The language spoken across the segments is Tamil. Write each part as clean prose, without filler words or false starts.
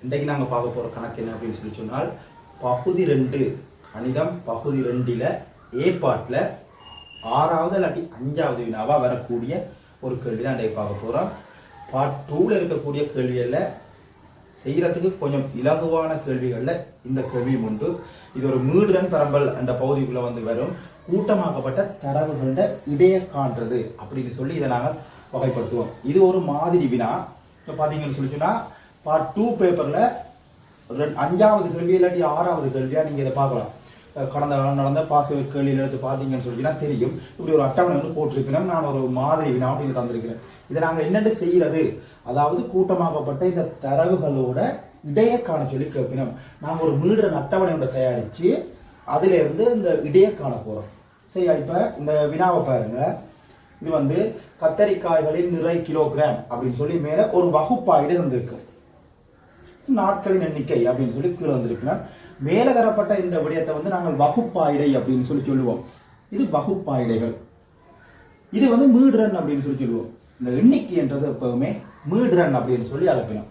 இன்றைக்கு நாங்கள் பார்க்க போகிற கணக்கு என்ன அப்படின்னு சொல்லி சொன்னால் பகுதி 2 கணிதம் பகுதி 2ல் ஏ பாட்டில் 6வது இல்லாட்டி 5வது வினாவாக வரக்கூடிய ஒரு கேள்வி தான் இன்றைக்கு பார்க்க போகிறோம். பார்ட் 2ல் இருக்கக்கூடிய கேள்விகளில் செய்கிறதுக்கு கொஞ்சம் இலகுவான கேள்விகளில் இந்த கேள்வியும் உண்டு. இது ஒரு மீடுரன் பரம்பல் என்ற பகுதிக்குள்ளே வந்து வரும். கூட்டமாக்கப்பட்ட தரவுகளோட இடையே காண்றது அப்படின்னு சொல்லி இதை நாங்கள் வகைப்படுத்துவோம். இது ஒரு மாதிரி வினா. இப்போ பார்த்தீங்கன்னு சொல்லி சொன்னால் பார்ட் 2 பேப்பரில் 5வது கேள்வி இல்லாட்டி 6வது கேள்வியாக நீங்கள் இதை பார்க்கலாம். கடந்த நடந்த பாஸ் கேள்வியில் எடுத்து பார்த்தீங்கன்னு சொல்லினா தெரியும். இப்படி ஒரு அட்டவணை வந்து போட்டிருக்கிறேன். நான் ஒரு மாதிரி வினா அப்படின்னு தந்திருக்கிறேன். இதை நாங்கள் என்னென்னு செய்கிறது, அதாவது கூட்டமாக்கப்பட்ட இந்த தரவுகளோட இடையே காண சொல்லி கேட்கணும். நாங்கள் ஒரு மீடுரன் அட்டவணையோட தயாரித்து அதிலிருந்து இந்த இடையே காண போகிறோம். சரியா? இப்போ இந்த வினாவை பாருங்க. இது வந்து கத்தரிக்காய்களின் நிறை கிலோகிராம் அப்படின்னு சொல்லி மேலே ஒரு வகுப்பாயிடு வந்திருக்கு. நாட்களின் எண்ணிக்கை அப்படின்னு சொல்லி கீழே வந்திருக்கணும். மேலே தரப்பட்ட இந்த விடயத்தை வந்து நாங்கள் வகுப்பாயிடை அப்படின்னு சொல்லி சொல்லுவோம். இது வகுப்பாயிடைகள். இது வந்து மீடுரன் அப்படின்னு சொல்லி சொல்லுவோம். இந்த எண்ணிக்கை என்றது எப்பவுமே மீடுரன் அப்படின்னு சொல்லி அழைக்கணும்.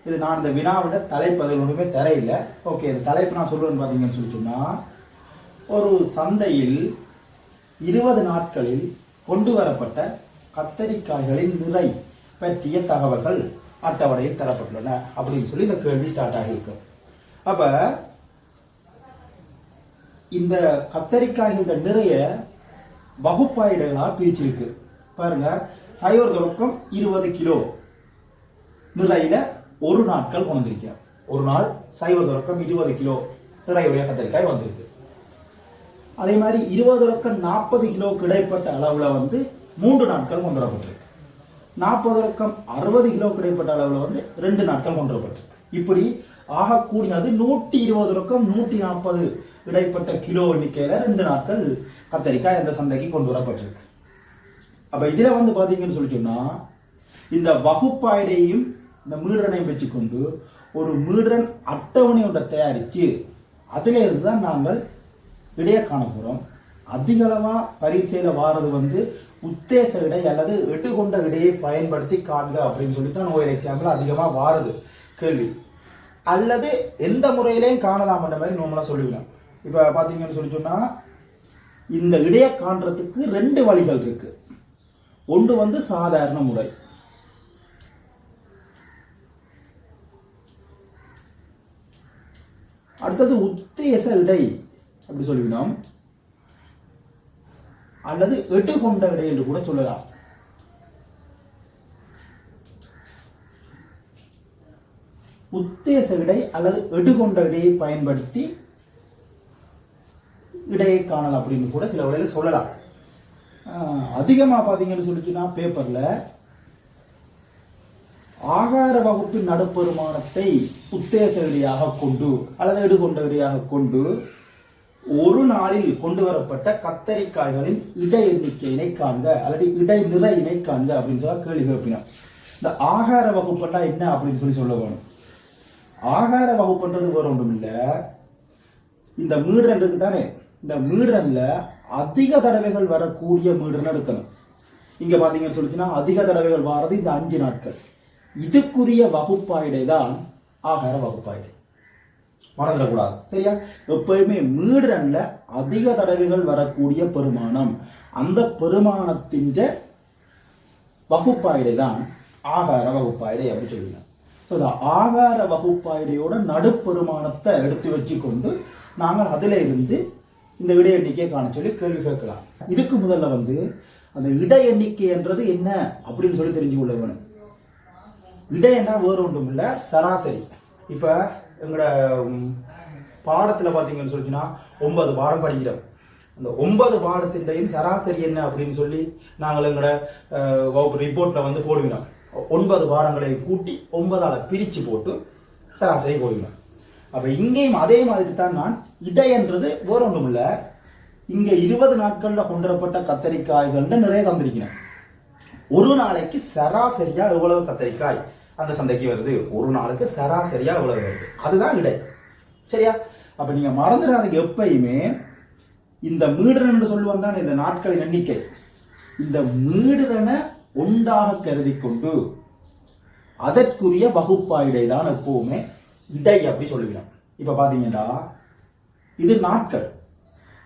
இது நான் இந்த வினாவோட தலைப்பு அதில் ஒன்றுமே தரையில்லை. ஓகே, இந்த தலைப்பு நான் சொல்லுவேன்னு பார்த்தீங்கன்னு சொல்லி சொன்னால், ஒரு சந்தையில் 20 நாட்களில் கொண்டு வரப்பட்ட கத்தரிக்காய்களின் நிறை பற்றிய தகவல்கள் அட்டவணையில் தரப்பட்டுள்ளன அப்படின்னு சொல்லி இந்த கேள்வி ஸ்டார்ட் ஆகியிருக்கு. அப்போ இந்த கத்தரிக்காய்களோட நிறைய வகுப்பாயிடுகளாக பிரிச்சிருக்கு. பாருங்க, 0 தொடக்கம் 20 கிலோ நிறையில ஒரு நாட்கள் கொண்டிருக்கிறார். ஒரு நாள் 0 தொடக்கம் 20 கிலோ நிறையுடைய கத்தரிக்காய் வந்திருக்கு. அதே மாதிரி 20 தொடக்கம் 40 கிலோ கிடைப்பட்ட அளவுல வந்து 3 நாட்கள் கொண்டு வரப்பட்டிருக்கு. 40 தொடக்கம் 60 கிலோ கிடைப்பட்ட அளவுல வந்து 2 நாட்கள் கொண்டு வரப்பட்டிருக்கு. இப்படி ஆக கூடினது 120 தொடக்கம் 140 இடைப்பட்ட கிலோ எண்ணிக்கையில 2 நாட்கள் கத்தரிக்காய் அந்த சந்தைக்கு கொண்டு வரப்பட்டிருக்கு. அப்ப இதுல வந்து பாத்தீங்கன்னு சொல்லி சொன்னா, இந்த வகுப்பாயிடையும் இந்த மீடுரனையும் வச்சுக்கொண்டு ஒரு மீடுரன் அட்டவணையோட தயாரிச்சு அதில இருந்துதான் நாங்கள் இடையே காண போறோம். அதிகளவா பரீட்சையில வாரது வந்து உத்தேச இடை அல்லது எட்டுக்கொண்ட இடையை பயன்படுத்தி காண்க அப்படின்னு சொல்லித்தான் ஓயல் எக்ஸாம்பிள் அதிகமா வாருது கேள்வி. அல்லது எந்த முறையிலையும் காணலாம் என்ற மாதிரி நம்மளா சொல்லிவிடும். இப்ப பாத்தீங்கன்னு சொல்லி சொன்னா, இந்த இடையை காண்றதுக்கு 2 வழிகள் இருக்கு. ஒன்று வந்து சாதாரண முறை, அடுத்தது உத்தேச இடை அப்படி சொல்லிவிடும், அல்லது எட்டுக்கொண்ட இடை என்று கூட சொல்லலாம். உத்தேச இடை அல்லது எடுகொண்ட இடையை பயன்படுத்தி இடையை காணலாம் அப்படின்னு கூட சில வழியில சொல்லலாம். அதிகமா பாத்தீங்கன்னு சொல்லிச்சுன்னா பேப்பர்ல ஆகார வகுப்பின் நடுப்பெருமானத்தை உத்தேச இடையாக கொண்டு அல்லது எடுகொண்ட இடையாக கொண்டு ஒரு நாளில் கொண்டு வரப்பட்ட கத்தரிக்காய்களின் இடை எண்ணிக்கையினை காண்க அல்லது இடை நிறையினை காண்க அப்படின்னு சொல்லி கேள்வி கேட்பினோம். இந்த ஆகார வகுப்புன்னா என்ன அப்படின்னு சொல்ல வேணும். ஆகார வகுப்புன்றது வேற ஒன்றும் இல்லை. இந்த மீடுரன் இருக்கு தானே, இந்த மீடுரன்ல அதிக தடவைகள் வரக்கூடிய மீடுரன் எடுக்கணும். இங்க பாத்தீங்கன்னு சொல்லிச்சுன்னா அதிக தடவைகள் வாரது இந்த 5 நாட்கள். இதுக்குரிய வகுப்பாயிடை தான் ஆகார வகுப்பாயிடை. மறந்துடக்கூடாது. சரியா? எப்பயுமே மீடுரன்ல அதிக தடவைகள் வரக்கூடிய பெருமானம், அந்த பெருமானத்தின் வகுப்பாயிடை தான் ஆகார வகுப்பாயிடை அப்படி சொல்லுங்க. ஆகார வகுப்பாயிடையோட நடுப்பெருமானத்தை எடுத்து வச்சு கொண்டு நாங்கள் அதில இருந்து இந்த இடை எண்ணிக்கையை காண சொல்லி கேள்வி கேட்கலாம். இதுக்கு முதல்ல வந்து அந்த இடை எண்ணிக்கை என்றது என்ன அப்படின்னு சொல்லி தெரிஞ்சு கொள்ள வேணும். இடைன்னா வேறு ஒன்றும் இல்லை, சராசரி. இப்ப எங்களோட பாடத்துல பாத்தீங்கன்னு சொல்லிச்சுன்னா 9 பாடம் படிக்கிறோம். அந்த 9 பாடத்தின்றையும் சராசரி என்ன அப்படின்னு சொல்லி நாங்கள் எங்களோட வகுப்பு ரிப்போர்ட்ல வந்து போடுகிறோம். 9 பாடங்களை கூட்டி 9ஆல பிரிச்சு போட்டு சராசரி போடுகிறோம். அப்ப இங்கேயும் அதே மாதிரி தான் நான் இடை என்றது வேற ஒன்றும் இல்லை. இங்க 20 நாட்கள்ல கொண்டு வரப்பட்ட கத்தரிக்காய்கள் நிறைய தந்திருக்கிறேன். ஒரு நாளைக்கு சராசரியா எவ்வளவு கத்தரிக்காய் அந்த சந்தைக்கு வருது, ஒரு நாளுக்கு சராசரியா எவ்வளவு வருது, அதுதான் இடை. சரியா? அப்ப நீங்க மறந்துடாதீங்க, எப்பயுமே இந்த மீடுரன் சொல்லுவாங்க தான் இந்த நாட்களின் எண்ணிக்கை. இந்த மீடுரனை ஒன்றாக கருதி கொண்டு அதற்குரிய வகுப்பாயிடை தான் எப்பவுமே இடை அப்படி சொல்லுகிறோம். இப்ப பாத்தீங்கன்னா இது நாட்கள்.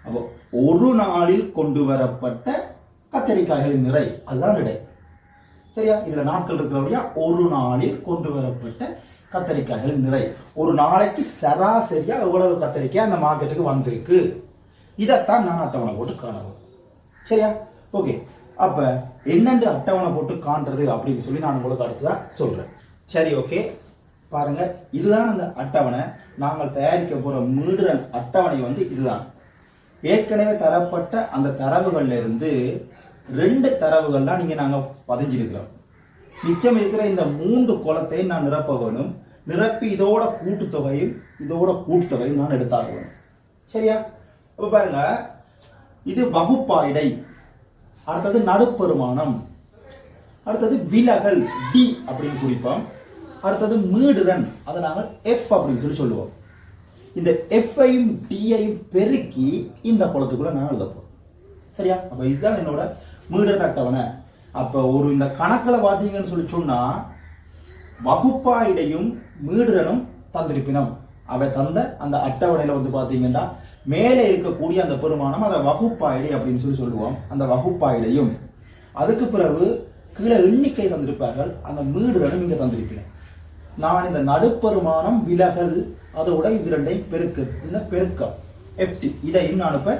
அப்போ ஒரு நாளில் கொண்டு வரப்பட்ட கத்தரிக்காய்களின் நிறை அதுதான் இடை. சரியா? இதுல நாட்கள் இருக்கிறவரையா ஒரு நாளில் கொண்டு வரப்பட்ட கத்தரிக்காய்களின் நிறை. ஒரு நாளைக்கு சராசரியா எவ்வளவு கத்தரிக்காய் அந்த மார்க்கெட்டுக்கு வந்திருக்கு, இதைத்தான் நான் அட்டவணை போட்டு காணவும். சரியா? ஓகே. அப்ப என்னென்று அட்டவணை போட்டு காண்றது அப்படின்னு சொல்லி நான் உங்களுக்கு அடுத்துதான் சொல்றேன். சரி, ஓகே. பாருங்க, இதுதான் அந்த அட்டவணை. நாங்கள் தயாரிக்க போற மீடுரன் அட்டவணை வந்து இதுதான். ஏற்கனவே தரப்பட்ட அந்த தரவுகள்ல இருந்து 2 தரவுகள்லாம் நீங்க நாங்க பதிஞ்சிருக்கிறோம். மிச்சம் இருக்கிற இந்த 3 கோலத்தையும் நான் நிரப்ப வேணும். நிரப்பி இதோட கூட்டுத்தொகையும் நான் எடுத்தாக வேணும். சரியா? அப்ப பாருங்க, இது வகுப்பாயிடை, அடுத்தது நடுப்பெருமானம், அடுத்தது விலகல் டி அப்படின்னு குறிப்போம், அடுத்தது மீடுரன் அதை நாங்கள் எஃப் அப்படின்னு சொல்லி சொல்லுவோம். இந்த எஃப்ஐயும் டியையும் பெருக்கி இந்த குளத்துக்குள்ள நான் எழுதப்போம். சரியா? அப்ப இதுதான் என்னோட மீடுரன் அட்டவணை. அப்ப ஒரு இந்த கணக்கில் பார்த்தீங்கன்னு சொல்லி சொன்னா வகுப்பாயிடையும் மீடுரனும் தந்திருப்பினம். அவை தந்த அந்த அட்டவணையில வந்து பாத்தீங்கன்னா மேலே இருக்கக்கூடிய அந்த பெருமானம் அதை வகுப்பாயிடை அப்படின்னு சொல்லி சொல்லுவோம். அந்த வகுப்பாயிடையும் அதுக்கு பிறகு கீழே எண்ணிக்கை தந்திருப்பார்கள், அந்த மீடுரனும் இங்க தந்திருப்பினம். நான் இந்த நடுப்பெருமானம் விலகல் அதோட இது ரெண்டையும் பெருக்கம் எஃப்டி இதையும் நான் இப்ப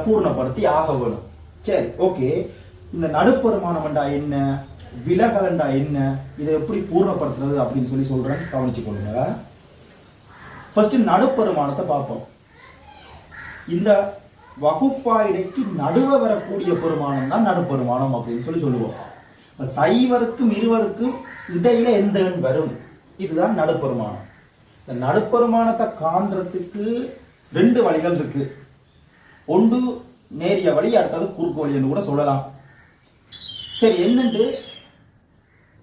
பூர்ணப்படுத்தி ஆக வேணும். சரி, ஓகே. இந்த நடுப்பெருமானம் என்ன, விலகல் என்ன, இதை எப்படி பூர்ணப்படுத்துறது அப்படின்னு சொல்லி சொல்றேன், கவனிச்சு கொள்ளுங்க. ஃபர்ஸ்ட் நடுப்பெருமானத்தை பார்ப்போம். இந்த வகுப்பாயிடைக்கு நடுவ வரக்கூடிய பெருமானம் தான் நடுப்பெருமானம் அப்படின்னு சொல்லி சொல்லுவோம். சைவருக்கும் 20க்கும் இடையில எந்த எண் வரும், இதுதான் நடுப்பெருமானம். இந்த நடுப்பெருமானத்தை காண்றதுக்கு 2 வழிகள் இருக்கு. ஒன்று நேரிய வழி, அடுத்தது குறுக்கு வழி என்று கூட சொல்லலாம். சரி, என்னண்டு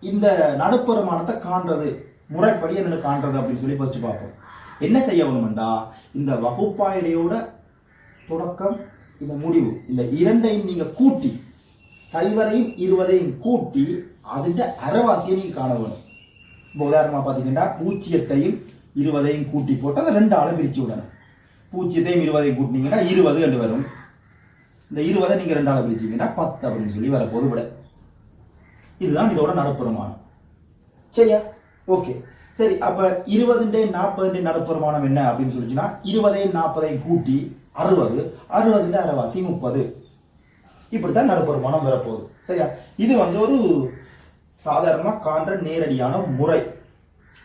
இந்த நடுப்பெருமானத்தை காண்றது முறைப்படி என்ன காண்றது அப்படின்னு சொல்லி ஃபர்ஸ்ட் பார்ப்போம். என்ன செய்ய வேணும்டா, இந்த வகுப்பாயிடையோட தொடக்கம் இந்த முடிவு இந்த 2ஐயும் நீங்க கூட்டி, சைவரையும் 20ஐயும் கூட்டி அதுட்ட அரைவாசியை நீங்க காண வேணும். இப்போ உதாரணமா பாத்தீங்கன்னா 0ஐயும் 20ஐயும் கூட்டி போட்டு அதை 2 ஆளை பிரிச்சு விடணும். 0ஐயும் 20ஐயும் கூட்டினீங்கன்னா 20 என்று வரும். இந்த 20 நீங்க 2 ஆளை பிரிச்சீங்கன்னா 10 அப்படின்னு சொல்லி வரப்போது விட. இதுதான் இதோட நடுப்பெருமானம். சரியா? ஓகே. சரி, அப்ப 20 40 நடுப்பெருமானம் என்ன அப்படின்னு சொல்லிச்சுன்னா 20ஐயும் 40ஐயும் கூட்டி 60, 60 அரைவாசி 30. இப்படித்தான் நடுப்பெருமானம் வரப்போகுது. சரியா? இது வந்து ஒரு சாதாரணமா காண்ற நேரடியான முறை.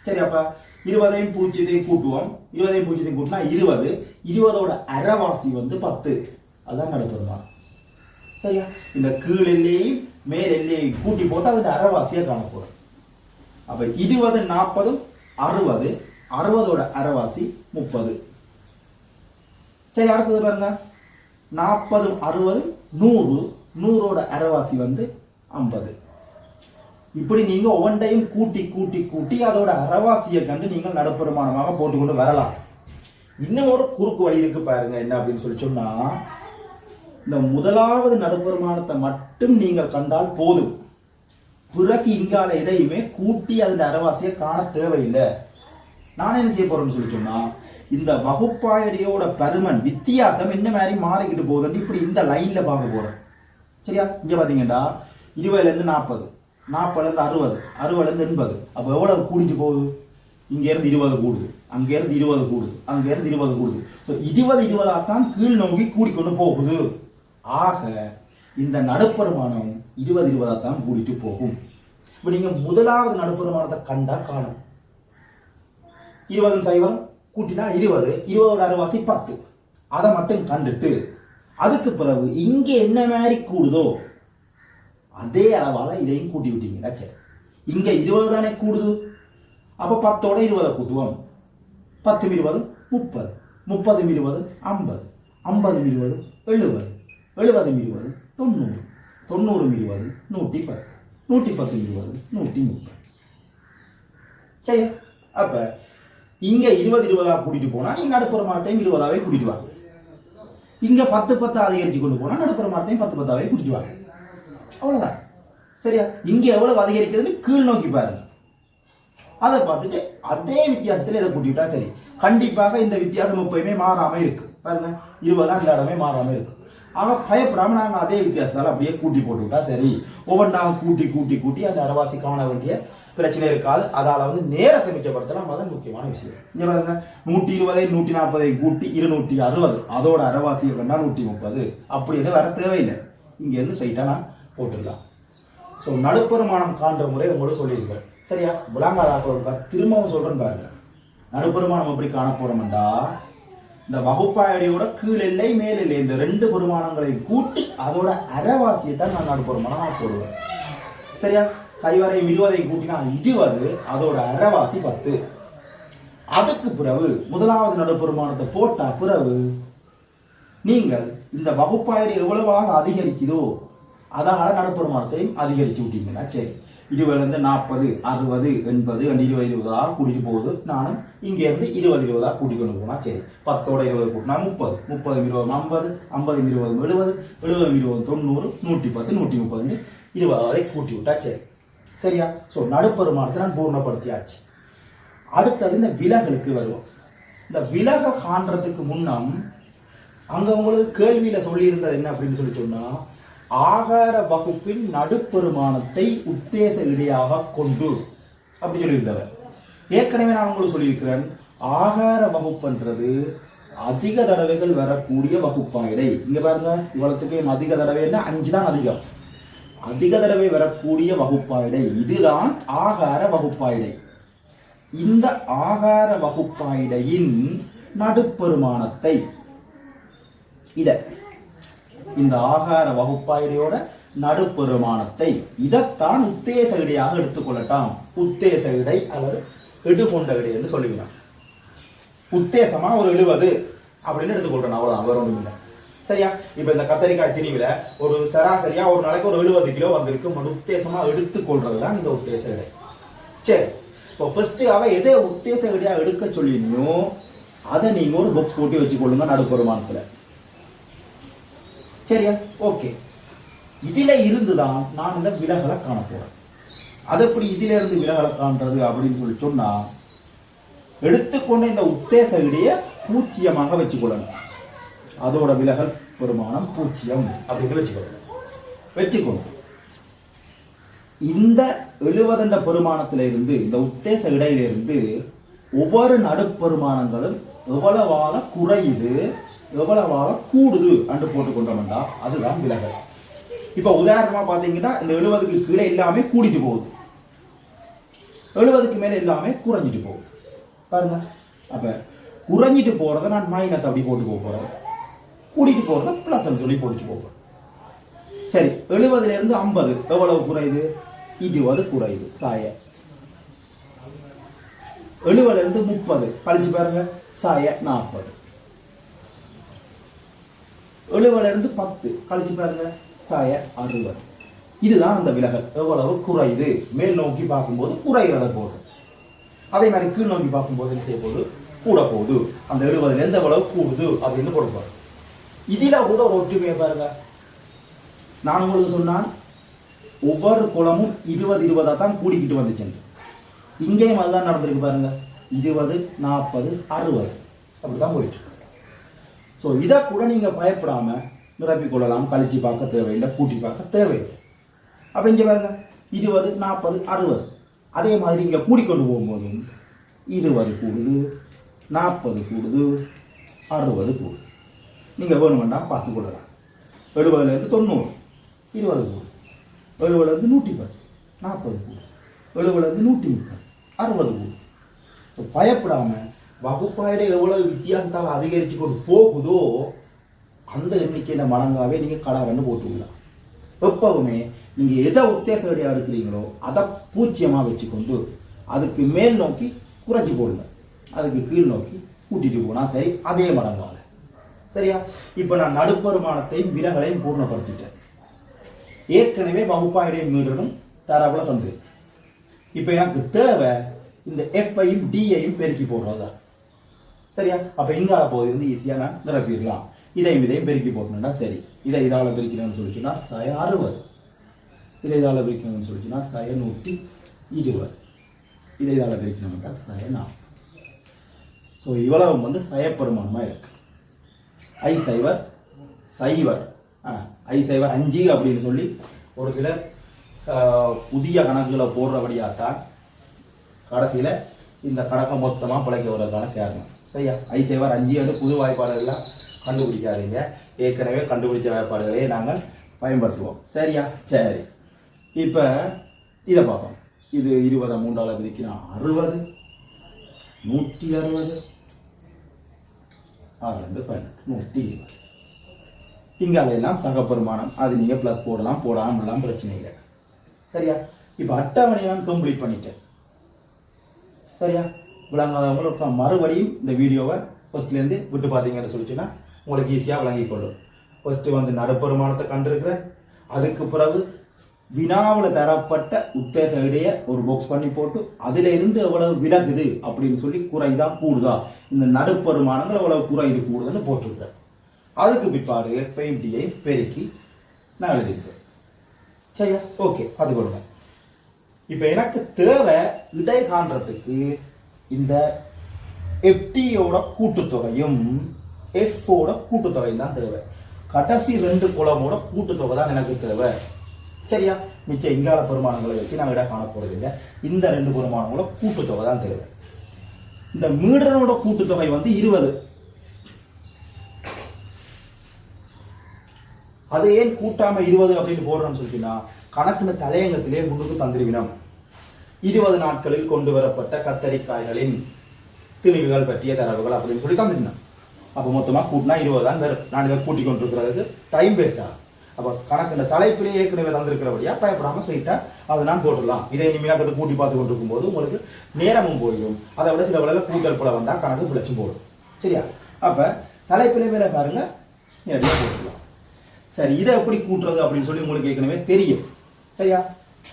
சரி, அப்ப 20ஐயும் 0ஐயும் கூட்டுவோம். 20ஐயும் 0ஐயும் கூட்டினா 20, 20ஓட அரைவாசி வந்து 10. அதுதான் நடுப்பெருமானம். சரியா? இந்த கீழ் எல்லையையும் மேல் எல்லையையும் கூட்டி போட்டு அதுக்கு அரைவாசியா காணப்போறோம். அப்ப 20, 40, 60, 60ஓட அரைவாசி 30. சரி, அடுத்தது பாருங்க, 40, 60, 100, 100ஓட அரைவாசி வந்து 50. இப்படி நீங்க ஒவ்வொன்றையும் கூட்டி கூட்டி கூட்டி அதோட அரைவாசியை கண்டு நீங்கள் நடுப்பெருமானமாக போட்டுக்கொண்டு வரலாம். இன்னும் ஒரு குறுக்கு வழி இருக்கு பாருங்க. என்ன அப்படின்னு சொல்லி சொன்னா, இந்த முதலாவது நடுப்பெருமானத்தை மட்டும் நீங்கள் கண்டால் போதும். பிறகு இங்கால எதையுமே கூட்டி அதன் அரைவாசியை காண தேவையில்லை. நான் என்ன செய்ய போறேன்னு சொல்லி சொன்னா, இந்த வகுப்பாயடியோட பருமன் வித்தியாசம் என்ன மாதிரி மாறிக்கிட்டு போகுதுன்னு இப்படி இந்த லைன்ல பார்க்க போறேன். சரியா? இங்க பாத்தீங்கன்னா 20ல இருந்து 40, 40ல இருந்து 60, 60ல இருந்து 80. அப்ப எவ்வளவு கூடிட்டு போகுது? இங்க இருந்து 20 கூடுது, அங்க இருந்து 20 கூடுது, அங்க இருந்து 20 கூடுது. 20 20ஆத்தான் கீழ் நோக்கி கூடிக்கொண்டு போகுது. ஆக இந்த நடுப்பெருமானம் 20 20ஆத்தான் கூடிட்டு போகும். இப்ப நீங்க முதலாவது நடுப்பெருமானத்தை கண்டா காணும். 20 சைவம் கூட்டினா 20, 20ஓட அரைவாசி 10. அதை மட்டும் கண்டுட்டு அதுக்கு பிறகு இங்க என்ன மாதிரி கூடுதோ அதே அளவால இதையும் கூட்டி விட்டீங்கன்னா சரி. இங்க 20 தானே கூடுது, அப்ப 10ஓட 20 கூட்டுவோம். 10 20 30, 30 20 50, 50 20 70, 70 20 90, 90 20 110, 110 20 130. சரி, அப்ப இங்க 20 20ஆ கூட்டிட்டு போனா நீங்க நடுப்பெருமானத்தையும் 20ஆவே கூட்டிட்டு வாங்க. இங்க 10 10 அதிகரிச்சு கொண்டு போனா நடுப்பெருமானத்தையும் 10 10ஆவே கூட்டிட்டு வாங்க. அவ்வளவுதான். சரியா? இங்க எவ்வளவு அதிகரிக்குதுன்னு கீழ் நோக்கி பாருங்க. அதை பார்த்துட்டு அதே வித்தியாசத்தில் இதை கூட்டிவிட்டா சரி. கண்டிப்பாக இந்த வித்தியாசம் எப்பயுமே மாறாமல் இருக்கு. பாருங்க 20 இந்த இடமே மாறாமல் இருக்கு. ஆக பயப்படாம நாங்கள் அதே வித்தியாசத்தால் அப்படியே கூட்டி போட்டுவிட்டா சரி. ஒவ்வொன்றாக கூட்டி கூட்டி கூட்டி அந்த அரைவாசி காண வேண்டிய பிரச்சனை இருக்காது. அதால நேரத்தை மிச்சப்படுத்தலாம். அதான் முக்கியமான விஷயம். இங்க பாருங்க 120 140 கூட்டி 260, அதோட அரைவாசியை கண்டா 130 அப்படின்னு வர தேவையில்லை. இங்க இருந்து ஸ்ட்ரைட்டா நான் போட்டுடலாம். ஸோ நடுப்பெருமானம் காண்ற முறை உங்களுக்கு சொல்லியிருக்கேன். சரியா? விளங்காதாக்கள் திரும்பவும் சொல்றேன்னு பாருங்க. நடுப்பெருமானம் எப்படி காண போறோம்டா, இந்த வகுப்பாயடியோட கீழ் எல்லை மேல் எல்லை இந்த 2 பெருமானங்களை கூட்டி அதோட அரைவாசியை தான் நான் நடுப்பெருமானமா போடுவேன். சரியா? சைவரை 20 கூட்டினா 20, அதோட அரைவாசி 10. அதுக்கு பிறகு முதலாவது நடுப்பெருமானத்தை போட்டா பிறகு நீங்கள் இந்த வகுப்பாயடி எவ்வளவாக அதிகரிக்குதோ அதனால நடுப்பெருமானத்தையும் அதிகரிச்சு விட்டீங்கன்னா சரி. 20 40 60 80 20 20 கூட்டிட்டு போகுது. நானும் இங்க இருந்து 20 20 கூட்டி கொண்டு போனா சரி. 10ஓட 20 கூட்டினா 30, 30 20 50, 50 20 70, 70 20 90, 110 130 20 கூட்டி விட்டா சரி. சரியா? ஸோ நடுப்பெருமானத்தை நான் பூர்ணப்படுத்தியாச்சு. அடுத்தது இந்த விலகலுக்கு வருவோம். இந்த விலகல் காண்றதுக்கு முன்னம் அங்க உங்களுக்கு கேள்வியில சொல்லியிருந்தது என்ன அப்படின்னு சொன்னா, ஆகார வகுப்பின் நடுப்பெருமானத்தை உத்தேச இடையாக கொண்டு அப்படி சொல்லியிருந்தவர். ஏற்கனவே நான் உங்களுக்கு சொல்லியிருக்கிறேன், ஆகார வகுப்புன்றது அதிக தடவைகள் வரக்கூடிய வகுப்பாயிடை. இங்க பாருங்க, இவ்வளவுக்கு அதிக தடவைன்னா 5 தான் அதிகம். அதிக தடவை வரக்கூடிய வகுப்பாயிடை இதுதான் ஆகார வகுப்பாயிடை. இந்த ஆகார வகுப்பாயிடையின் நடுப்பெருமானத்தை இந்த ஆகார வகுப்பாயிடையோட நடுப்பெருமானத்தை இதைத்தான் உத்தேச இடையாக எடுத்துக்கொள்ளட்டாம். உத்தேச இடை அல்லது எடுகொண்ட இடை என்று சொல்லுகிறான். உத்தேசமா ஒரு 70 அப்படின்னு எடுத்துக்கொள்றேன். அவ்வளவுதான், வேற ஒன்றும் இல்லை. சரியா? இப்ப இந்த கத்தரிக்காய் திணிவில ஒரு சராசரியா ஒரு நாளைக்கு ஒரு 70 கிலோ வந்திருக்கு. உத்தேசமா எடுத்துக்கொள்றதுதான் இந்த உத்தேச இடை. சரி, இப்போ ஃபர்ஸ்ட் அவ எதை உத்தேச இடையா எடுக்க சொல்லினோ அதை நீங்க ஒரு பாக்ஸ் போட்டு வச்சுக்கொள்ளுங்க நடுப்பெருமானத்துல. சரியா? ஓகே. இதுல இருந்துதான் நான் இந்த விலகலை காண போறேன். அது எப்படி இதுல இருந்து விலகலை காண்றது அப்படின்னு சொல்லி சொன்னா, எடுத்துக்கொண்ட இந்த உத்தேச இடையே பூச்சியமாக வச்சுக்கொள்ளணும். அதோட விலகல் பெருமானம் பூச்சியம் அப்படின்னு வச்சுக்கொள்ளணும். இந்த 70 பெருமானத்தில இருந்து இந்த உத்தேச இடையிலிருந்து ஒவ்வொரு நடுப்பெருமானங்களும் எவ்வளவாக குறையுது எவ்வளவாக கூடுது என்று போட்டுக்கொண்டோம்னா அதுதான் விலகல். இப்ப உதாரணமா பாத்தீங்கன்னா இந்த 70க்கு கீழே எல்லாமே கூடிட்டு போகுது, 70க்கு மேல எல்லாமே குறைஞ்சிட்டு போகுது. பாருங்க, அப்ப குறைஞ்சிட்டு போறதை நான் மைனஸ் அப்படி போட்டு போறேன், கூட்டிட்டு போறதை பிளஸ் சொல்லி போட்டு போறேன். சரி, 70ல இருந்து 50 எவ்வளவு குறையுது? 20 குறையுது சாய. 70ல இருந்து 30 கழிச்சு பாருங்க, சாய 40. 70ல இருந்து 10 கழிச்சு பாருங்க, சாய 60. இதுதான் அந்த விலகல் எவ்வளவு குறையுது. மேல் நோக்கி பார்க்கும்போது குறைகிறத போடும், அதே மாதிரி கீழ் நோக்கி பார்க்கும்போது என்ன செய்ய போகுது? கூட போகுது. அந்த 70ல இருந்து எவ்வளவு கூடுது அப்படின்னு கொடுப்பாரு. இதுல கூட ஒரு ஒற்றுமையை பாருங்க. நான் உங்களுக்கு சொன்னான் ஒவ்வொரு குளமும் 20 20 தான் கூடிக்கிட்டு வந்துச்சு. இங்கேயும் அதுதான் நடந்திருக்கு பாருங்க, 20 40 60 அப்படிதான் போயிட்டு. ஸோ இதை கூட நீங்க பயப்படாம நிரப்பிக்கொள்ளலாம். கழிச்சு பார்க்க தேவையில்லை, கூட்டி பார்க்க தேவையில்லை. அப்ப இங்க பாருங்க 20 40 60. அதே மாதிரி இங்க கூடிக்கொண்டு போகும்போதும் 20 கூடுது, 40 கூடுது, 60 கூடுது. நீங்க வேணுமெண்டா பார்த்து கொள்ளலாம். 70ல இருந்து 90 20 கூடுது, 70ல இருந்து 110 40 கூடுது, 70ல இருந்து 130 60 கூடுது. ஸோ பயப்படாம வகுப்பாயிட எவ்வளவு வித்தியாசத்தால் அதிகரிச்சு கொண்டு போகுதோ அந்த எண்ணிக்கையில மடங்காவே நீங்க கடவுன்னு போட்டுவிடலாம். எப்பவுமே நீங்க எதை உத்தேச வழியா எடுக்கிறீங்களோ அதை பூச்சியமா வச்சுக்கொண்டு அதுக்கு மேல் நோக்கி குறைச்சி போடுங்க, அதுக்கு கீழ் நோக்கி கூட்டிட்டு போனா சரி, அதே மடங்கால. சரியா? இப்ப நான் நடுப்பெருமானத்தையும் விலகலையும் பூர்ணப்படுத்திட்டேன். ஏற்கனவே வகுப்பாயிடையும் மீறலும் தரவுல தந்து. இப்ப எனக்கு தேவை இந்த எஃப்ஐயும் டியையும் பெருக்கி போடுறதா. சரியா? அப்ப இங்கால போது வந்து ஈஸியா நான் நிரப்பிடலாம். இதையும் பெருக்கி போட்டோம்னா சரி. இதை இதால பெருக்கணும்னு சொல்லிச்சுன்னா 60, இதை இதால பெருக்கணும்னு சொல்லிச்சுன்னா 120. இதை இதால் பிரிக்கணும்னா சய 4. ஸோ இவ்வளவு வந்து சயப்பெருமானமாக இருக்கு. ஐ சைவர் சைவர் ஐ சைவர் 5 அப்படின்னு சொல்லி ஒரு சிலர் புதிய கணக்குகளை போடுறபடியாத்தான் கடைசியில் இந்த கணக்கை மொத்தமாக பிழைக்க வர்றதுக்கான காரணம். சரியா? ஐ சைவர் 5 புது வாய்ப்பாடுகள்லாம் கண்டுபிடிக்காதீங்க. ஏற்கனவே கண்டுபிடிச்ச வாய்ப்பாடுகளே நாங்கள் பயன்படுத்துவோம். சரியா? சரி, இப்போ இதை பார்ப்போம். இது 20 3ஆல் பிரிக்கினா 60, 160, 6 120. இங்காலையெல்லாம் சகப்பெருமானம். அது நீங்கள் ப்ளஸ் போடலாம், போடாமலாம், பிரச்சனை இல்லை. சரியா? இப்போ அட்டவணையை நான் கம்ப்ளீட் பண்ணிட்டேன். சரியா? விளங்காதவங்களுக்கு மறுபடியும் இந்த வீடியோவை ஃபர்ஸ்ட்லேருந்து விட்டு பார்த்தீங்கன்னு சொல்லிச்சுன்னா உங்களுக்கு ஈஸியாக விளங்கிக்கொள்ளும். ஃபர்ஸ்ட்டு வந்து நடுப்பெருமானத்தை கண்டிருக்கிறேன். அதுக்கு பிறகு வினாவில் தரப்பட்ட உத்தேச இடையே ஒரு பாக்ஸ் பண்ணி போட்டு அதில் இருந்து எவ்வளவு விலகுது அப்படின்னு சொல்லி குறைதா கூடுதா, இந்த நடுப்பெருமானங்கள் எவ்வளவு குறைது கூடுதுன்னு போட்டிருக்கிறேன். அதுக்கு பிற்பாடு பெயிண்டியை பெருக்கி நான் எழுதியிருக்கேன். சரியா? ஓகே, அது கொடுங்க. இப்போ எனக்கு தேவை இடை காண்றதுக்கு இந்த எஃப்டியோட கூட்டுத்தொகையும் எஃப்ஓட கூட்டுத்தொகையும் தான் தேவை. கடைசி 2 குலமோட கூட்டுத்தொகை தான் எனக்கு தேவை. சரியா? மிச்சம் இங்கால பெருமானங்களை வச்சு நான் இட காண போறது இல்லை. இந்த 2 பெருமானங்களோட கூட்டுத்தொகை தான் தேவை. இந்த மீடனோட கூட்டுத்தொகை வந்து 20. அது ஏன் கூட்டாம 20 அப்படின்னு போடுறோம்னு சொல்லிட்டீங்கன்னா கணக்குன தலையங்கத்திலே முன்னுக்கு தந்திருவினம். 20 நாட்களில் கொண்டு வரப்பட்ட கத்தரிக்காய்களின் திணிவுகள் பற்றிய தரவுகள் அப்படின்னு சொல்லி தந்துருந்தேன். அப்போ மொத்தமாக கூட்டினா 20 தான் வரும். நான் இதை கூட்டி கொண்டிருக்கிறதுக்கு டைம் வேஸ்ட் ஆகும். அப்போ கணக்கு தலைப்பிலே ஏற்கனவே தந்திருக்கிறபடியா பயப்படாமல் ஸ்ட்ரைட்டாக அதை நான் போட்டுடலாம். இதை இனிமேல் அதை கூட்டி பார்த்து கொண்டிருக்கும் போது உங்களுக்கு நேரமும் போயிடும். அதை விட சில வேளையில் கூட்டல் போல வந்தால் கணக்கு பிழைச்சும் போடும். சரியா? அப்போ தலைப்பிலே வேலை பாருங்க, நேரடியாக போட்டுடலாம். சரி, இதை எப்படி கூட்டுறது அப்படின்னு சொல்லி உங்களுக்கு ஏற்கனவே தெரியும். சரியா?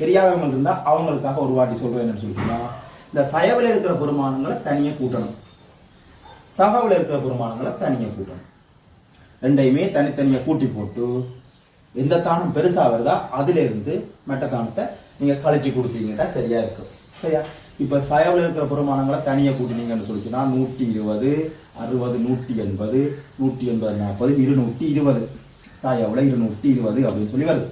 தெரியாதவங்க இருந்தால் அவங்களுக்காக ஒரு வாட்டி சொல்கிறேன். என்னன்னு சொல்லிட்டீங்கன்னா இந்த சயவில் இருக்கிற பெருமானங்களை தனியாக கூட்டணும், சகவில் இருக்கிற பெருமானங்களை தனியாக கூட்டணும். ரெண்டையுமே தனித்தனியாக கூட்டி போட்டு எந்த தானம் பெருசாக வருதா அதிலிருந்து மெட்ட தானத்தை நீங்கள் கழிச்சு கொடுத்தீங்கன்னா சரியா இருக்கும். சரியா? இப்போ சயவில் இருக்கிற பெருமானங்களை தனியாக கூட்டினீங்கன்னு சொல்லிச்சுன்னா 120, 60, 180, 180, 40, 220. சயவில் 220 அப்படின்னு சொல்லி வருது.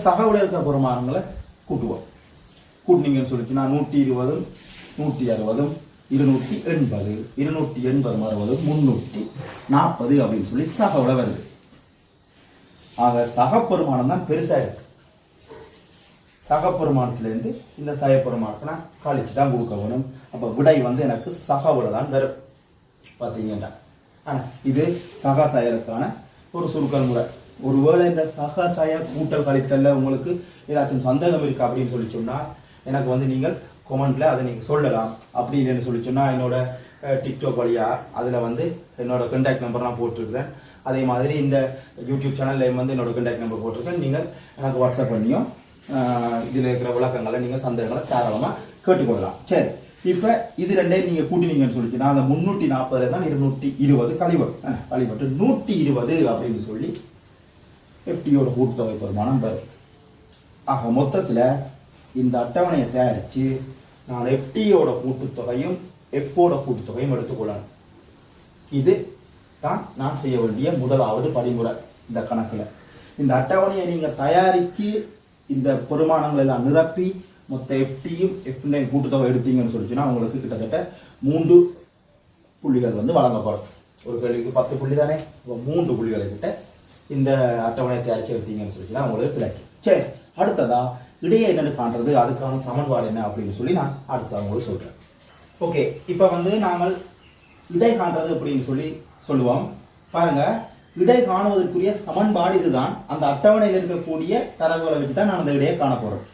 சகவில் இருக்கிற பெருமானங்களை கூட்டுவோம். கூட்டினீங்கன்னு சொல்லிச்சுன்னா 120, 160, 280, 280, 340 அப்படின்னு சொல்லி சகவில் வருது. ஆக சகப்பெருமானம் தான் பெருசா இருக்கு. சகப்பெருமானத்திலேருந்து இந்த சயப்பெருமானத்தை நான் கழிச்சு தான் கொடுக்க வேணும். அப்போ விடை வந்து எனக்கு சகவில் தான் வரும். பார்த்தீங்கன்னா இது சக செயலுக்கான ஒரு சுருக்கல் முறை. ஒருவேளை இந்த சக சய கூட்டல் கழித்தல்ல உங்களுக்கு ஏதாச்சும் சந்தேகம் இருக்கு அப்படின்னு சொல்லி சொன்னால் எனக்கு வந்து நீங்கள் கொமெண்ட்ல அதை நீங்கள் சொல்லலாம். அப்படின்னு சொல்லி சொன்னால் என்னோட டிக்டாக் வழியா அதில் வந்து என்னோட கான்டாக்ட் நம்பர் நான் போட்டிருக்கிறேன். அதே மாதிரி இந்த யூடியூப் சேனலில் வந்து என்னோட கான்டாக்ட் நம்பர் போட்டிருக்கேன். நீங்கள் எனக்கு வாட்ஸ்அப் பண்ணியும் இதில் இருக்கிற விளக்கங்களை நீங்கள் சந்தேகங்களை தாராளமாக கேட்டுக்கொள்ளலாம். சரி, இப்போ இது ரெண்டையும் நீங்கள் கூட்டினீங்கன்னு சொல்லிச்சுன்னா அந்த 340 தான் 220 கழிவட்டு 120 அப்படின்னு சொல்லி எஃப்டியோட கூட்டுத்தொகை பெருமானம் வரும். ஆக மொத்தத்தில் இந்த அட்டவணையை தயாரித்து நான் எஃப்டியோட கூட்டுத்தொகையும் எஃப்ஓட கூட்டுத்தொகையும் எடுத்துக்கொள்ளணும். இது தான் நான் செய்ய வேண்டிய முதலாவது படிமுறை. இந்த கணக்கில் இந்த அட்டவணையை நீங்கள் தயாரித்து இந்த பெருமானங்கள் எல்லாம் நிரப்பி மொத்த எஃப்டியும் எஃப்டியும் கூட்டுத்தொகை எடுத்தீங்கன்னு சொல்லிச்சுன்னா உங்களுக்கு கிட்டத்தட்ட 3 புள்ளிகள் வந்து வழங்கப்படும். ஒரு கேள்விக்கு 10 புள்ளி தானே, இப்போ 3 புள்ளிகளை கிட்ட இந்த அட்டவணையை தயாரித்து எடுத்தீங்கன்னு சொல்லிச்சுன்னா உங்களுக்கு கிடைக்கும். சரி, அடுத்ததா இடையே என்னென்னு காண்றது, அதுக்கான சமன்பாடு என்ன அப்படின்னு சொல்லி நான் அடுத்ததாக உங்களுக்கு சொல்கிறேன். ஓகே, இப்போ வந்து நாங்கள் இடை காண்றது அப்படின்னு சொல்லி சொல்லுவோம். பாருங்க, இடை காணுவதற்குரிய சமன்பாடு இதுதான். அந்த அட்டவணையில் இருக்கக்கூடிய தரவுகளை வச்சு தான் நான் அந்த இடையை காண போறேன்.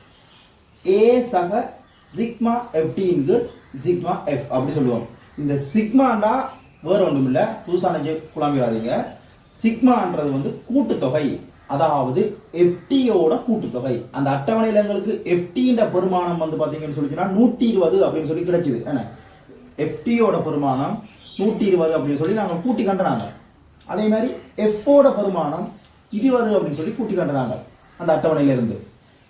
ஏ சக சிக்மா எஃப்டி இன்கு சிக்மா எஃப் அப்படி சொல்லுவோம். இந்த சிக்மாண்டா வேற ஒன்றும் இல்லை, புதுசான குழம்பிடாதீங்க. சிக்மான்றது வந்து கூட்டுத்தொகை, அதாவது எஃப்டியோட கூட்டுத்தொகை. அந்த அட்டவணையில் எங்களுக்கு எஃப்டின்ற பெருமானம் வந்து பார்த்தீங்கன்னு சொல்லிச்சுன்னா 120 அப்படின்னு சொல்லி கிடைச்சிது. ஏன்னா எஃப்டியோட பெருமானம் 120 அப்படின்னு சொல்லி நாங்கள் கூட்டி கண்டுறாங்க. அதே மாதிரி எஃப்ஓட பெருமானம் 20 அப்படின்னு சொல்லி கூட்டி கண்டுறாங்க அந்த அட்டவணையிலிருந்து.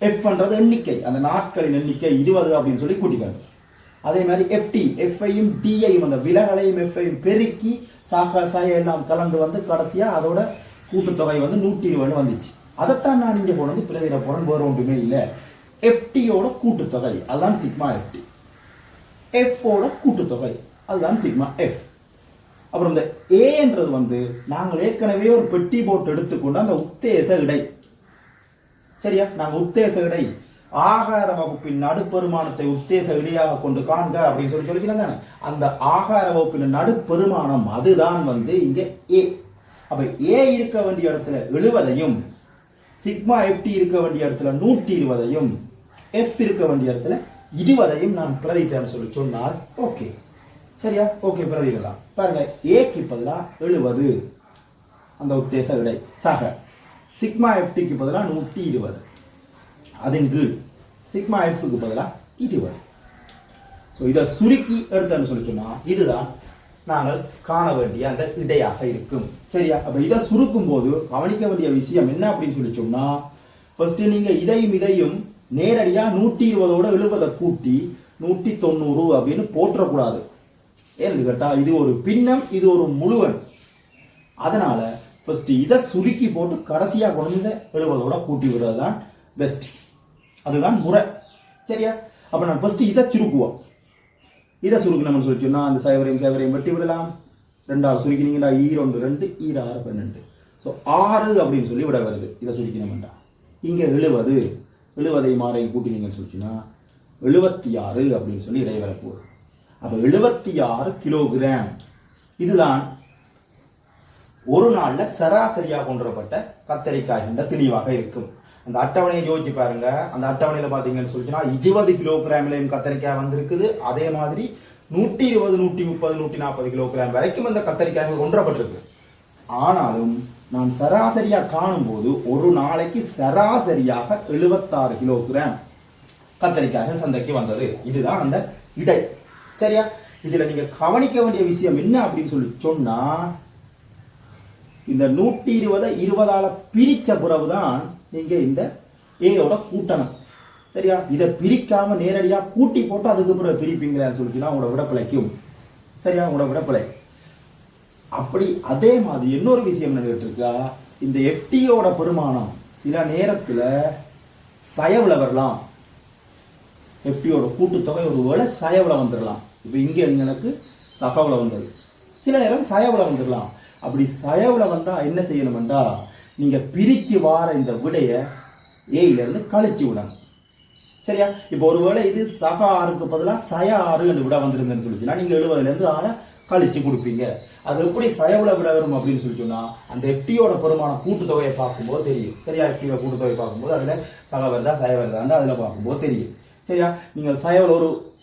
எஃப்ன்றது எண்ணிக்கை, அந்த நாட்களின் எண்ணிக்கை 20 அப்படின்னு சொல்லி கூட்டிக்கணும். அதே மாதிரி எஃப்டி, எஃப்ஐயும் டிஐயும் அந்த விலகலையும் எஃப்ஐயும் பெருக்கி சாய எல்லாம் கலந்து வந்து கடைசியா அதோட கூட்டுத்தொகை வந்து 120 வந்துச்சு. அதைத்தான் நான் இங்கே போனது பிரதியிட போறேன், வேற ஒன்றுமே இல்லை. எஃப்டியோட கூட்டுத்தொகை அதுதான் சிக்மா எஃப்டி, எஃப்ஓட கூட்டுத்தொகை அதுதான் சிக்மா எஃப். அப்புறம் இந்த ஏன்றது வந்து நாங்கள் ஏற்கனவே ஒரு பெட்டி போட்டு எடுத்துக்கொண்டு அந்த உத்தேச இடை, சரியா, நாங்கள் உத்தேச இடை ஆகார வகுப்பின் நடுப்பெருமானத்தை உத்தேச இடையாக கொண்டு காண்க அப்படின்னு சொல்லிக்கலாம் தானே. அந்த ஆகார வகுப்பின் நடுப்பெருமானம் அதுதான் வந்து இங்க ஏ. அப்ப ஏ இருக்க வேண்டிய இடத்துல 70ஐயும் சிக்மா எஃப்டி இருக்க வேண்டிய இடத்துல 120ஐயும் எஃப் இருக்க வேண்டிய இடத்துல 20ஐயும் நான் பிரதிட்டேன்னு சொல்லி சொன்னால் ஓகே, சரியா, ஓகே பிரதிடலாம். பாருங்க, ஏக்கு பதிலாக 70 அந்த உத்தேச விடை சக, சிக்மா எஃப்டிக்கு பதிலாக 120, அதன் கீழ் சிக்மா எஃப்க்கு பதிலாக 20. ஸோ இதை சுருக்கி எடுத்தேன்னு சொல்லி சொன்னால் இதுதான் நாங்கள் காண வேண்டிய அந்த இடையாக இருக்கும், சரியா. அப்போ இதை சுருக்கும் போது கவனிக்க வேண்டிய விஷயம் என்ன அப்படின்னு சொல்லி சொன்னால், ஃபர்ஸ்ட் நீங்க இதையும் நேரடியாக 120ஓட 70 கூட்டி 190 அப்படின்னு போற்றக்கூடாது. ஏன்னு கேட்டா இது ஒரு பின்னம், இது ஒரு முழுவன். அதனால ஃபர்ஸ்ட் இதை சுருக்கி போட்டு கடைசியாக கொண்டு 70ஓட கூட்டி விடுறது தான் பெஸ்ட், அதுதான் முறை, சரியா. அப்ப நான் ஃபர்ஸ்ட் இதை சுருக்குவோம். இதை சுருக்கணும்னு சொல்லி சொன்னா அந்த சைவரையும் வெட்டி விடலாம். 2ஆல் சுருக்கினீங்கன்னா 2 2 6 12, ஸோ 6 அப்படின்னு சொல்லி விட வருது. இதை சுருக்கினோம்டா இங்க 70ஐ மாறையும் கூட்டினீங்கன்னு சொல்லிச்சுன்னா 76 அப்படின்னு சொல்லி இடை வரப்போகுது. அப்ப 76 கிலோகிராம் இதுதான் ஒரு நாள்ல சராசரியாக கொண்டுவரப்பட்ட கத்தரிக்காய் என்ற தெளிவாக இருக்கும். அந்த அட்டவணையை யோசிச்சு பாருங்க. அந்த அட்டவணையில பாத்தீங்கன்னு சொல்லிச்சுன்னா 20 கிலோகிராம்லையும் கத்தரிக்காய் வந்திருக்குது. அதே மாதிரி 120 130 140 கிலோகிராம் வரைக்கும் அந்த கத்தரிக்காய்கள் கொண்டுவரப்பட்டிருக்கு. ஆனாலும் நான் சராசரியா காணும் போது ஒரு நாளைக்கு சராசரியாக 76 கிலோகிராம் கத்தரிக்காய்கள் சந்தைக்கு வந்தது. இதுதான் அந்த இடை, சரியா. இதுல நீங்க கவனிக்க வேண்டிய விஷயம் என்ன அப்படின்னு சொல்லி சொன்னா, இந்த 120 20ஆல பிரிச்ச பிறகுதான் நீங்க இந்த ஏயோட கூட்டணும், சரியா. இதை பிரிக்காம நேரடியா கூட்டி போட்டு அதுக்கு பிறகு பிரிப்பீங்கன்னு சொல்லிச்சுன்னா உங்களோட விடப்பிழைக்கும், சரியா, உங்களோட விடப்பிழை. அப்படி அதே மாதிரி இன்னொரு விஷயம் என்ன கேட்டிருக்கா, இந்த எஃப்டியோட பெருமானம் சில நேரத்துல சயவுல வரலாம். எஃப்டியோட கூட்டுத்தொகை ஒரு வேளை சயவுல வந்துடலாம். இப்ப இங்க எனக்கு சகவுல வந்தது, சில நேரம் சயவுல வந்துடலாம். அப்படி சயவுல வந்தா என்ன செய்யணும்டா, நீங்க பிரிச்சு வார இந்த விடைய ஏயில இருந்து கழிச்சு விடணும், சரியா. இப்போ ஒருவேளை இது சக 6க்கு பதிலாக சய 6 என்று விட வந்திருந்தேன்னு சொல்லிச்சுன்னா நீங்க 70ல இருந்து 6 கழிச்சு கொடுப்பீங்க. அது எப்படி சயவுல விட வரும் அப்படின்னு சொல்லி சொன்னா அந்த எஃப்டியோட பெருமான கூட்டுத்தொகையை பார்க்கும்போது தெரியும், சரியா. எஃப்டியோட கூட்டுத்தொகை பார்க்கும்போது அதுல சக வருதா சய வருதான்னு அதுல பார்க்கும்போது தெரியும், சரியா. நீங்கள் சயவுல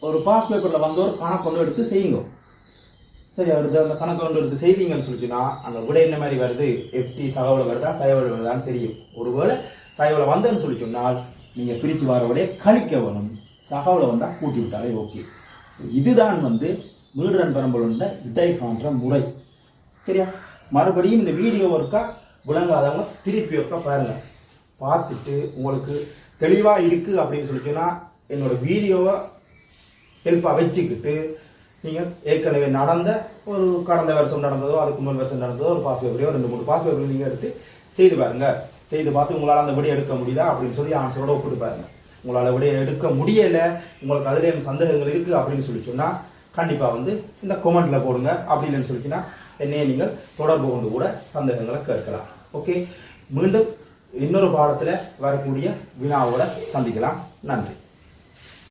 ஒரு பாஸ் பேப்பர்ல வந்து ஒரு கணக்கு கொண்டு எடுத்து செய்யுங்க, சரியா. எடுத்து அந்த கணக்கு கொண்டு எடுத்து செய்தீங்கன்னு சொல்லிச்சுன்னா அந்த விட என்ன மாதிரி வருது, எஃப்டி சகவுல வருதா சயவுல வருதான்னு தெரியும். ஒருவேளை சயவுல வந்தேன்னு சொல்லி சொன்னால் நீங்க பிரிச்சு வர விடையை கழிக்க வேணும், சகவுல வந்தா கூட்டி விட்டாலே ஓகே. இதுதான் வந்து மீடுரன் பெரம்பலுண்ட இடை காண்ற முறை, சரியா. மறுபடியும் இந்த வீடியோ ஒர்க்கா விளங்காதவங்க திருப்பி ஒர்க்கா பாருங்க. பார்த்துட்டு உங்களுக்கு தெளிவா இருக்கு அப்படின்னு சொல்லிச்சுன்னா என்னோட வீடியோவை ஹெல்ப்பாக வச்சுக்கிட்டு நீங்கள் ஏற்கனவே நடந்த ஒரு கடந்த வருஷம் நடந்ததோ அதுக்கு முன் வருஷம் நடந்ததோ ஒரு பாஸ் பேப்பரையோ 2-3 பாஸ் பேப்பரையோ நீங்கள் எடுத்து செய்து பாருங்க. செய்து பார்த்து உங்களால் அந்த விடையை எடுக்க முடியுதா அப்படின்னு சொல்லி ஆன்சரோட ஒப்பிட்டு பாருங்க. உங்களால் விடையை எடுக்க முடியலை, உங்களுக்கு அதுலேயும் சந்தேகங்கள் இருக்குது அப்படின்னு சொல்லி சொன்னால் கண்டிப்பாக வந்து இந்த கொமெண்ட்ல போடுங்க. அப்படின்னு சொல்லிச்சுன்னா என்னையே நீங்கள் தொடர்பு கொண்டு கூட சந்தேகங்களை கேட்கலாம். ஓகே, மீண்டும் இன்னொரு பாடத்தில் வரக்கூடிய வினாவோட சந்திக்கலாம். நன்றி.